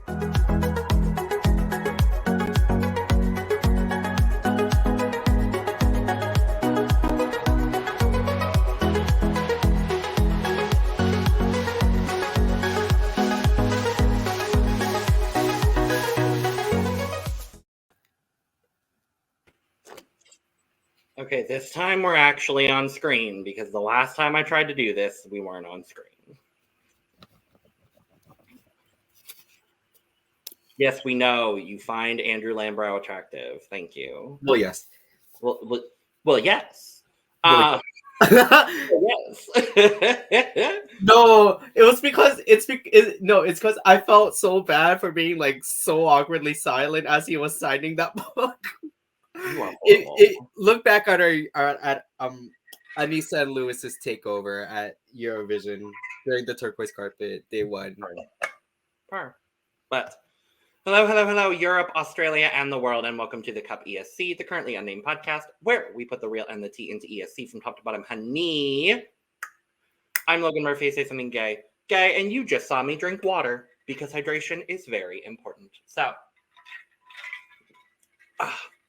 Okay, this time we're actually on screen because the last time I tried to do this, we weren't on screen. Yes, we know you find Andrew Lambrow attractive. Thank you. Well, yes. Well, yes. Yes. No, it's because I felt so bad for being like so awkwardly silent as he was signing that book. Look back at at Aneesa and Lewis's takeover at Eurovision during the turquoise carpet. They won. But hello, Europe, Australia, and the world, and welcome to the CUP ESC, the Currently Unnamed Podcast, where we put the real and the tea into ESC from top to bottom, honey. I'm Logan Murphy, say something gay, and you just saw me drink water, because hydration is very important. So,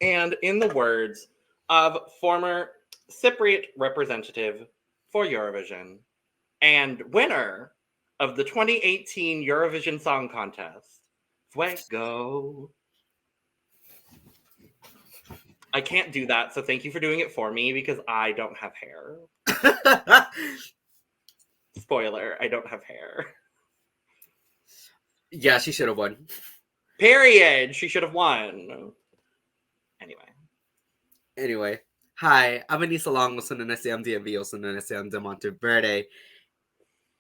and in the words of former Cypriot representative for Eurovision, and winner of the 2018 Eurovision Song Contest, Fuego. I can't do that, so thank you for doing it for me because I don't have hair. Spoiler, I don't have hair. Yeah, she should have won. Period. She should have won. Anyway. Hi, I'm Aneesa Long, also known as MDMV, also known as de Monteverde.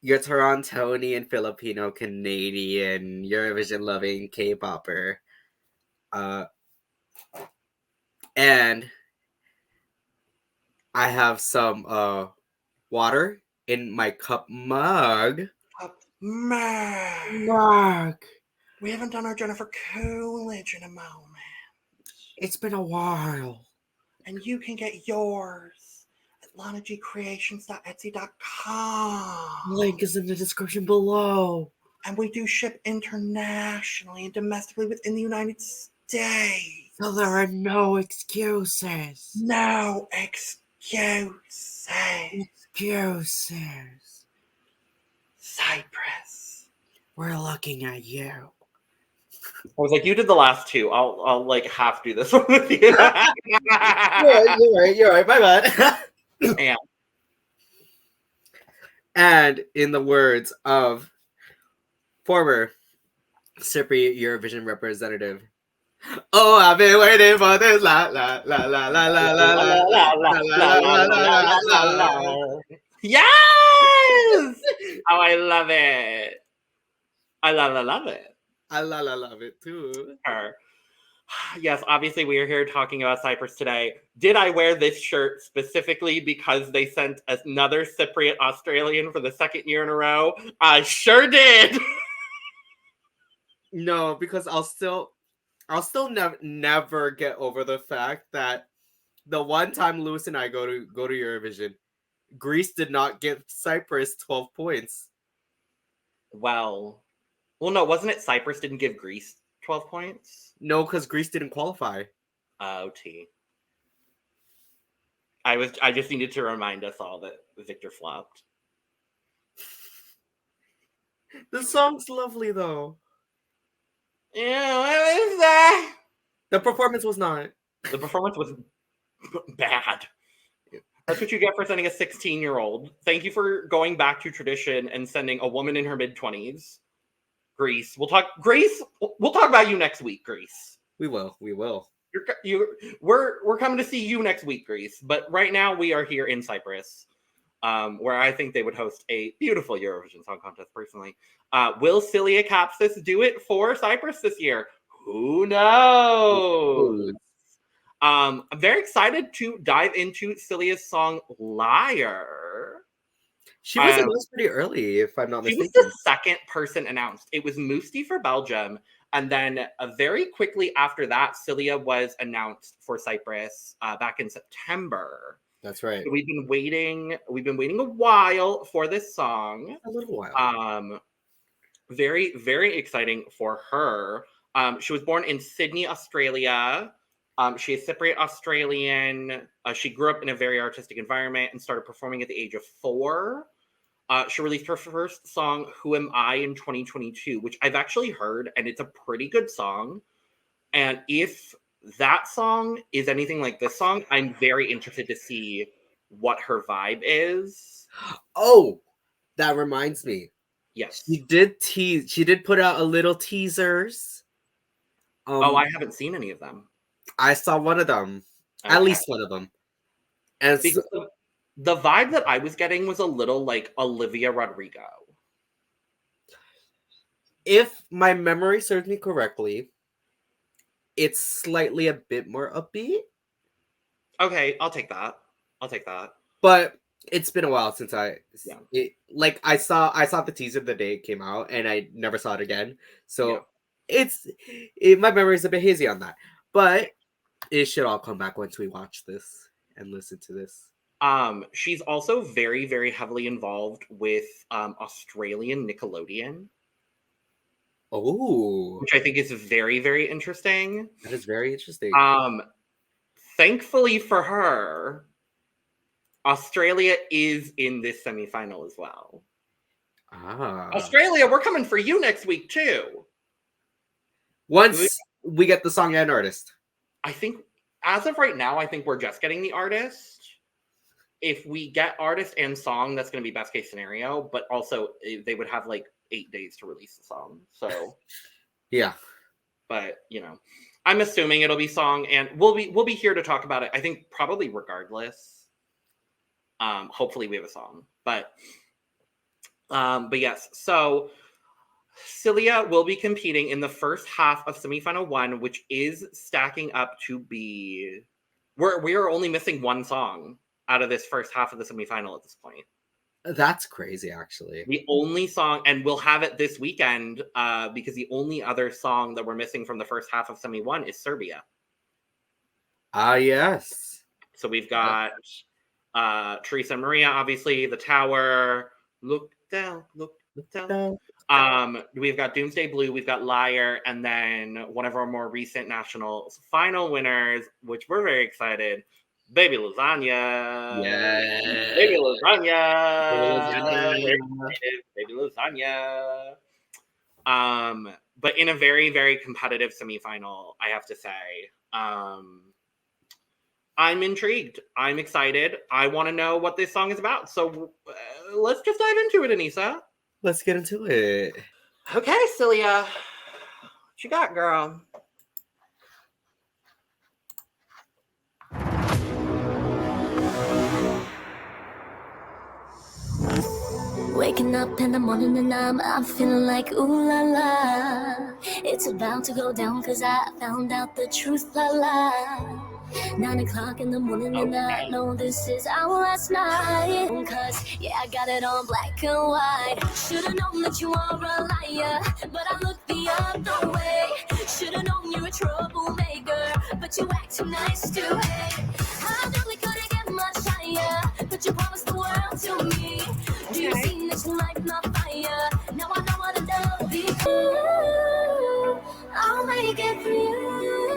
Your Torontonian, Filipino, Canadian, Eurovision-loving K-popper. And I have some water in my cup mug. Mug. We haven't done our Jennifer Coolidge in a moment. It's been a while. And you can get yours at lanagcreations.etsy.com. Link is in the description below. And we do ship internationally and domestically within the United States. So there are no excuses. No excuses. Cyprus. We're looking at you. I was like, you did the last two. I'll like half do this one with you. You're right. My bad. And in the words of former Cypriot Eurovision representative, oh, I've been waiting for this la la la la la la la la la la. Yes! Oh, I love it. I love it. I love it too. Yes, obviously we are here talking about Cyprus today. Did I wear this shirt specifically because they sent another Cypriot Australian for the second year in a row? I sure did. No, because I'll still never get over the fact that the one time Lewis and I go to Eurovision, Greece did not give Cyprus 12 points. Well, no, wasn't it Cyprus didn't give Greece 12 points? No, because Greece didn't qualify. OT. I just needed to remind us all that Victor flopped. The song's lovely, though. Yeah, what is that? The performance was not. The performance was bad. That's what you get for sending a 16-year-old. Thank you for going back to tradition and sending a woman in her mid-20s. Greece. We'll talk about you next week, Greece. We will. We're coming to see you next week, Greece. But right now we are here in Cyprus, where I think they would host a beautiful Eurovision Song Contest, personally. Will Silia Kapsis do it for Cyprus this year? Who knows? I'm very excited to dive into Celia's song Liar. She was announced pretty early, if I'm not mistaken. She was the second person announced. It was Musti for Belgium. And then very quickly after that, Silia was announced for Cyprus back in September. That's right. So we've been waiting a while for this song. A little while. very, very exciting for her. She was born in Sydney, Australia. She is Cypriot Australian. She grew up in a very artistic environment and started performing at the age of 4. She released her first song, Who Am I, in 2022, which I've actually heard, and it's a pretty good song. And if that song is anything like this song, I'm very interested to see what her vibe is. Oh, that reminds me. Yes. She did put out a little teasers. I haven't seen any of them. I saw one of them. Okay. At least one of them. And because the vibe that I was getting was a little like Olivia Rodrigo. If my memory serves me correctly, it's slightly a bit more upbeat. Okay, I'll take that. But it's been a while since I saw the teaser the day it came out, and I never saw it again. So my memory is a bit hazy on that. But it should all come back once we watch this and listen to this. She's also very, very heavily involved with Australian Nickelodeon. Oh, which I think is very, very interesting. That is very interesting. Thankfully for her, Australia is in this semifinal as well. Australia, we're coming for you next week too. Once we get the song and artist. I think, as of right now, I think we're just getting the artist. If we get artist and song, that's going to be best case scenario. But also, they would have like 8 days to release the song. So, yeah. But I'm assuming it'll be song, and we'll be here to talk about it. I think probably regardless. Hopefully we have a song, but yes. So Silia will be competing in the first half of semifinal 1, which is stacking up to be. We are only missing one song out of this first half of the semifinal at this point. That's crazy, actually. The only song, and we'll have it this weekend, because the only other song that we're missing from the first half of semi 1 is Serbia. Yes. So we've got Teresa and Maria, obviously, The Tower, Look Down. We've got Doomsday Blue, we've got Liar, and then one of our more recent national final winners, which we're very excited, Baby Lasagna. Yeah. Baby Lasagna. Baby Lasagna. But in a very, very competitive semifinal, I have to say. I'm intrigued. I'm excited. I want to know what this song is about. So let's just dive into it, Aneesa. Let's get into it. Okay, Silia. What you got, girl? Waking up in the morning and I'm feeling like ooh la la. It's about to go down cause I found out the truth, la la. 9 o'clock in the morning and I know this is our last night. Cause yeah, I got it on black and white. Should've known that you are a liar, but I look the other way. Should've known you're a troublemaker, but you act too nice to hate. I really couldn't get much higher, but you promised the world to me. Do you see that you light my fire? Now I know what to do. Because I'll make it for you.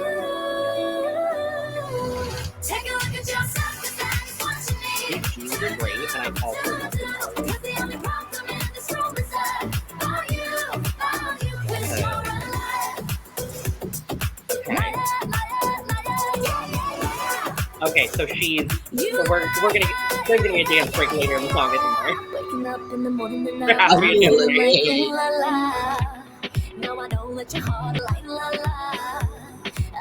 Take a look at yourself, cause that is what you need. She's great, and I also love the Cause the only problem in this room is that for you, cause you're alive. Okay, so we're gonna there's gonna be a dance break later in the song, isn't there? Waking up in the morning and There has to be a dance break. Now I know that your heart like la la.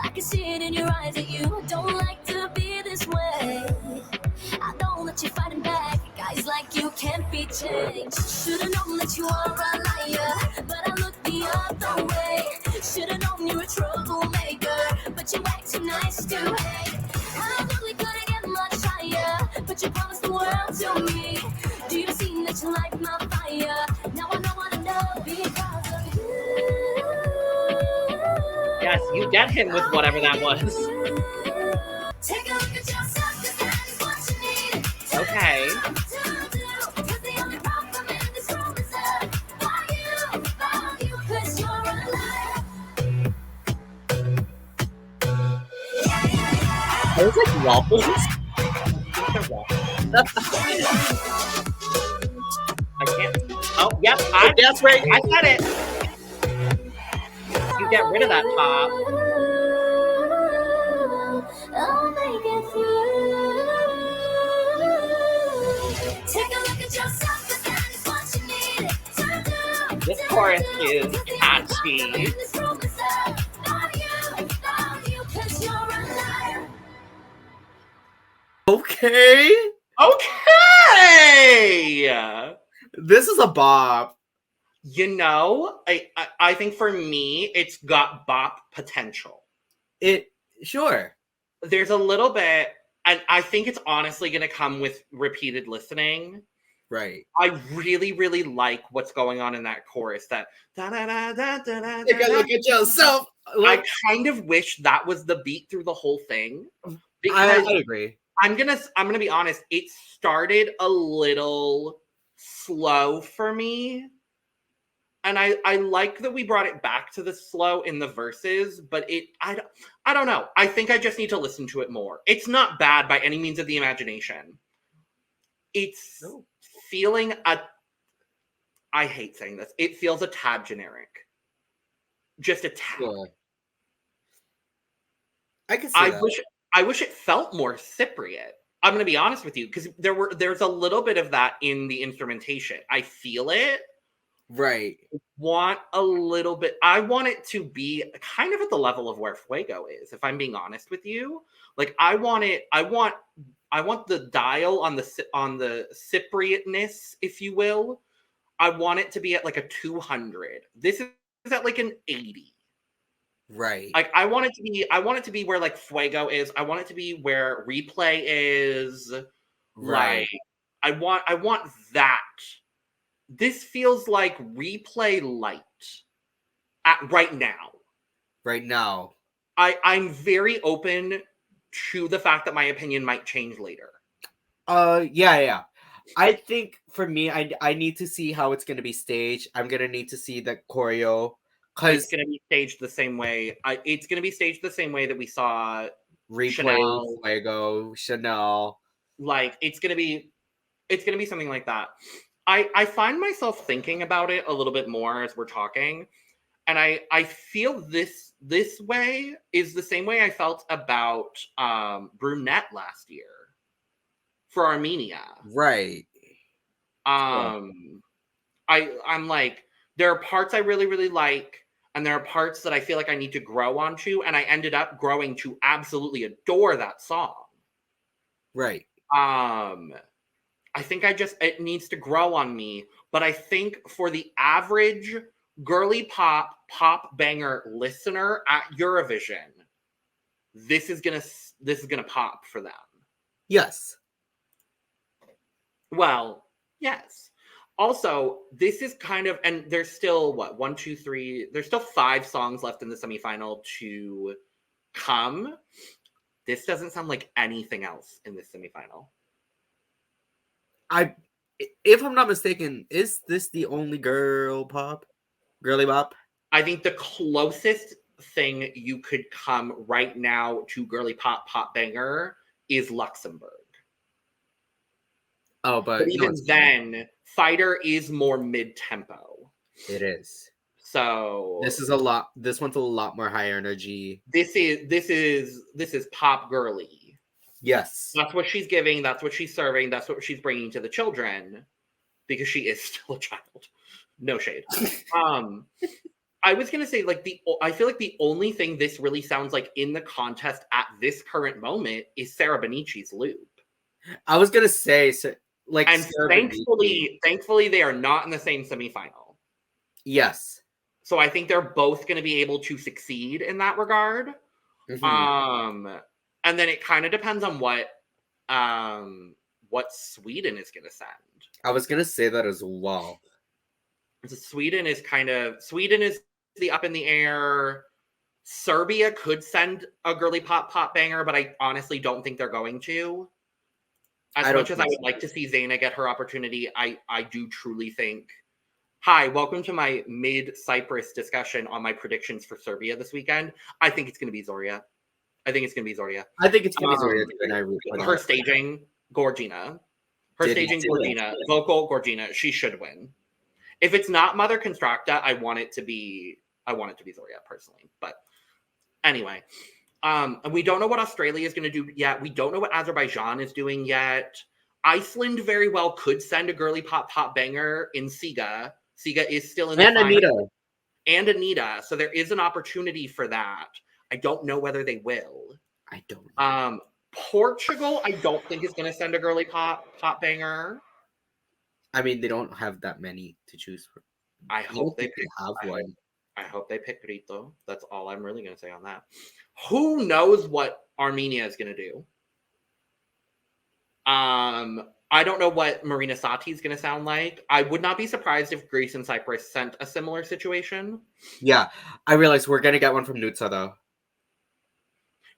I can see it in your eyes that you don't like to be this way. I know that you're fighting back. Guys like you can't be changed. Should've known that you are a liar, but I look the other way. Should've known you're a troublemaker, but you act too nice to hate. I really couldn't get much higher, but you promised the world to me. Do you see that you light my fire? Now I know what I know because of you. Yes, you get him with whatever that was. Take a look at yourself, cause that is what you need. Okay. Cause the only problem in this room is that for you, Are those like waffles? I think they're waffles. I can't. Oh, yep. That's right. I said it. You get rid of that top. I'll make it through. Take a look at yourself, 'cause that is what you need to do. This chorus is catchy. This room is about you, 'cause you're a liar. Okay. Okay. This is a bop. You know, I think for me, it's got bop potential. Sure. There's a little bit, and I think it's honestly going to come with repeated listening. Right. I really, really like what's going on in that chorus. That Take a look at yourself. I kind of wish that was the beat through the whole thing. I Because agree. I'm gonna be honest, it started a little slow for me. And I like that we brought it back to the slow in the verses, but I don't know. I think I just need to listen to it more. It's not bad by any means of the imagination. It's feeling I hate saying this. It feels a tad generic. Just a tad. Sure. I can see that. I wish it felt more Cypriot. I'm gonna be honest with you, because there's a little bit of that in the instrumentation. I feel it. Right. Want a little bit. I want it to be kind of at the level of where Fuego is, if I'm being honest with you. Like I want the dial on the Cypriotness, if you will. I want it to be at like a 200. This is at like an 80. Right. Like I want it to be where like Fuego is. I want it to be where Replay is. Right. Like I want that. This feels like Replay light right now. Right now. I'm very open to the fact that my opinion might change later. Yeah. I think for me, I need to see how it's gonna be staged. I'm gonna need to see the choreo. It's gonna be staged the same way. It's gonna be staged the same way that we saw Replay, Chanel. Fuego, Chanel. Like it's gonna be something like that. I find myself thinking about it a little bit more as we're talking, and I feel this way is the same way I felt about Brunette last year for Armenia. Right. I'm like, there are parts I really, really like, and there are parts that I feel like I need to grow onto, and I ended up growing to absolutely adore that song. Right. I think it needs to grow on me, but I think for the average girly pop banger listener at Eurovision, this is gonna pop for them. Yes. Well, yes. Also, this is kind of, and there's still one, two, three. There's still 5 songs left in the semifinal to come. This doesn't sound like anything else in this semifinal. If I'm not mistaken, is this the only girly pop? I think the closest thing you could come right now to girly pop banger is Luxembourg. Oh, but even then, Fighter is more mid-tempo. It is. So this one's a lot more high energy. This is pop girly. Yes. That's what she's giving, that's what she's serving, that's what she's bringing to the children, because she is still a child. No shade. I was gonna say, like, I feel like the only thing this really sounds like in the contest at this current moment is Sarah Bonici's Loop. I was gonna say, like, and thankfully they are not in the same semifinal. Yes. So I think they're both going to be able to succeed in that regard. Mm-hmm. And then it kind of depends on what Sweden is going to send. I was going to say that as well. So Sweden is the up in the air. Serbia could send a girly pop banger, but I honestly don't think they're going to. As much as I would like to see Zaina get her opportunity, I do truly think. Hi, welcome to my mid-Cyprus discussion on my predictions for Serbia this weekend. I think it's going to be Zoria. I think it's going to be Zorya. I think it's going to be Zorya, and I root for Her that. staging, Gorgina. Her Did staging, do it. Gorgina. Vocal, Gorgina. She should win. If it's not Mother Constructa, I want it to be Zorya personally. But anyway, and we don't know what Australia is going to do yet. We don't know what Azerbaijan is doing yet. Iceland very well could send a girly pop banger in Siga. Siga is still in the final. Anita. And Anita. So there is an opportunity for that. I don't know whether they will. I don't know. Portugal, I don't think is going to send a girly pop banger. I mean, they don't have that many to choose from. I hope they have one. I hope they pick Rito. That's all I'm really going to say on that. Who knows what Armenia is going to do? I don't know what Marina Sati is going to sound like. I would not be surprised if Greece and Cyprus sent a similar situation. Yeah, I realize we're going to get one from Nutsa, though.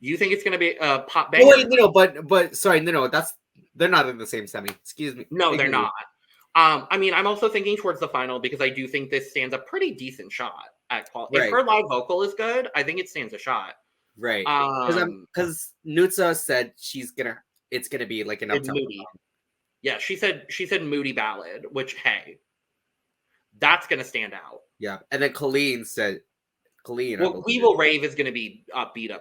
You think it's going to be a pop banger? Oh, wait, but sorry, no, they're not in the same semi. Excuse me. No, they're not. I mean, I'm also thinking towards the final because I do think this stands a pretty decent shot at quality. Right. If her live vocal is good, I think it stands a shot. Right. Because Nutsa said it's gonna be like an uptown moody. Yeah, she said moody ballad, which hey, that's gonna stand out. Yeah, and then Colleen. Well, We Will Rave is gonna be upbeat.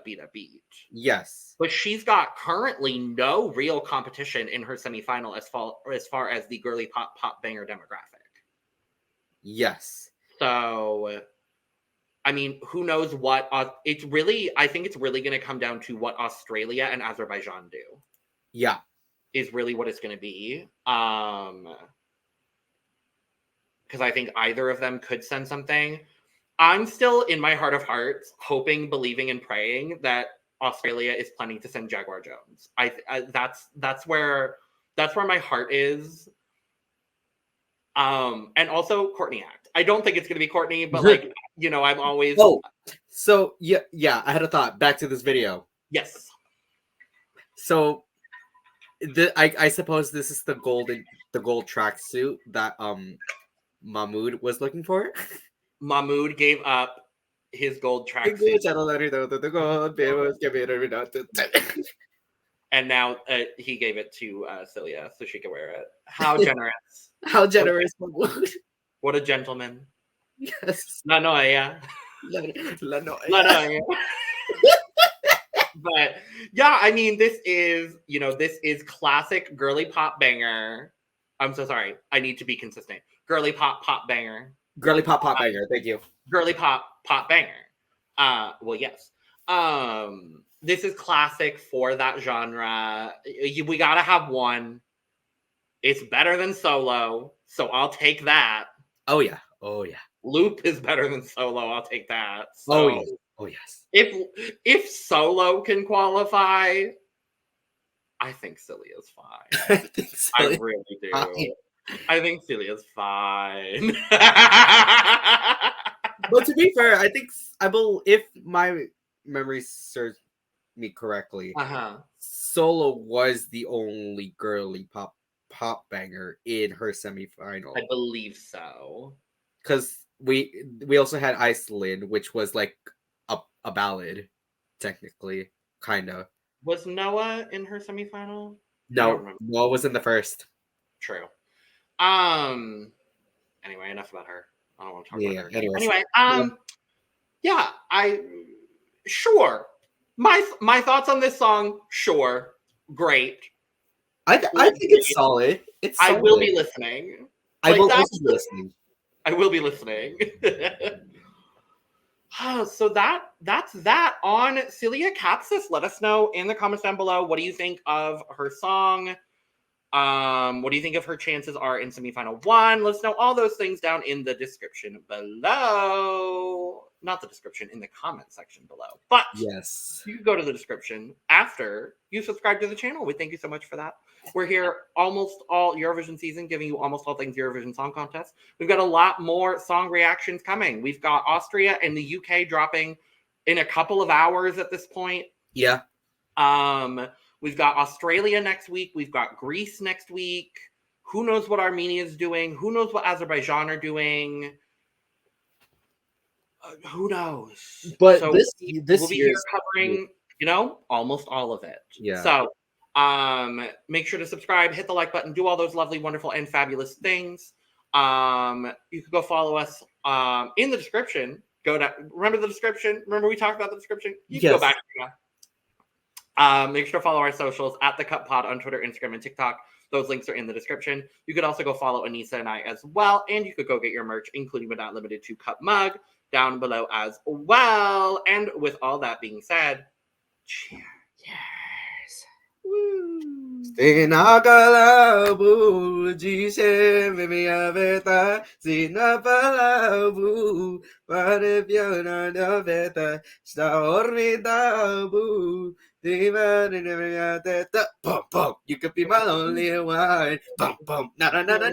Yes, but she's got currently no real competition in her semifinal as far as the girly pop banger demographic. Yes. So, I mean, who knows what? I think it's really going to come down to what Australia and Azerbaijan do. Yeah, is really what it's going to be. Because I think either of them could send something. I'm still in my heart of hearts hoping, believing, and praying that Australia is planning to send Jaguar Jones. That's where my heart is. And also Courtney Act. I don't think it's going to be Courtney, but like, I'm always. Oh, so yeah. I had a thought. Back to this video. Yes. So, I suppose this is the gold tracksuit that Mahmoud was looking for. Mahmoud gave up his gold tracksuit. And now he gave it to Silia so she could wear it. How generous. How generous, Mahmoud. What a gentleman. Yes. La Noia. La Noia. La Noia. But yeah, I mean, this is classic girly pop banger. I'm so sorry. I need to be consistent. Girly pop banger. Girly pop banger. Thank you. Girly pop banger. Well, yes. This is classic for that genre. We gotta have one. It's better than Solo, so I'll take that. Oh yeah. Loop is better than Solo. I'll take that. So, oh yes. If Solo can qualify, I think Celia's fine. I really do. Fine. I think Celia's fine. But to be fair, if my memory serves me correctly, Solo was the only girly pop banger in her semifinal. I believe so. Because we also had Iceland, which was like a ballad, technically, kind of. Was Noah in her semifinal? No, Noah was in the first. True. Anyway, enough about her. I don't want to talk about her. Anyway, sure. My thoughts on this song, sure. Great. I think it's solid. I will be listening. I will also be listening. I will be listening. So that's that on Silia Kapsis. Let us know in the comments down below. What do you think of her song? What do you think of her chances are in semifinal 1? Let us know all those things down in the description below. Not the description, in the comment section below. But yes, you can go to the description after you subscribe to the channel. We thank you so much for that. We're here almost all Eurovision season, giving you almost all things Eurovision Song Contest. We've got a lot more song reactions coming. We've got Austria and the UK dropping in a couple of hours at this point. Yeah. We've got Australia next week. We've got Greece next week. Who knows what Armenia is doing? Who knows what Azerbaijan are doing? Who knows? But so this we'll be here covering almost all of it. Yeah. So make sure to subscribe, hit the like button, do all those lovely, wonderful, and fabulous things. You can go follow us in the description. Remember the description? Remember we talked about the description? You can go back. Make sure to follow our socials at the Cup Pod on Twitter, Instagram, and TikTok. Those links are in the description. You could also go follow Aneesa and I as well, and you could go get your merch, including but not limited to Cup Mug, down below as well. And with all that being said, cheers. Woo. Stinakalabu, jise mimi aveta, sinapalabu, but if you're not of it, staormidabu, you could be my only one. Bum bum, na na na na,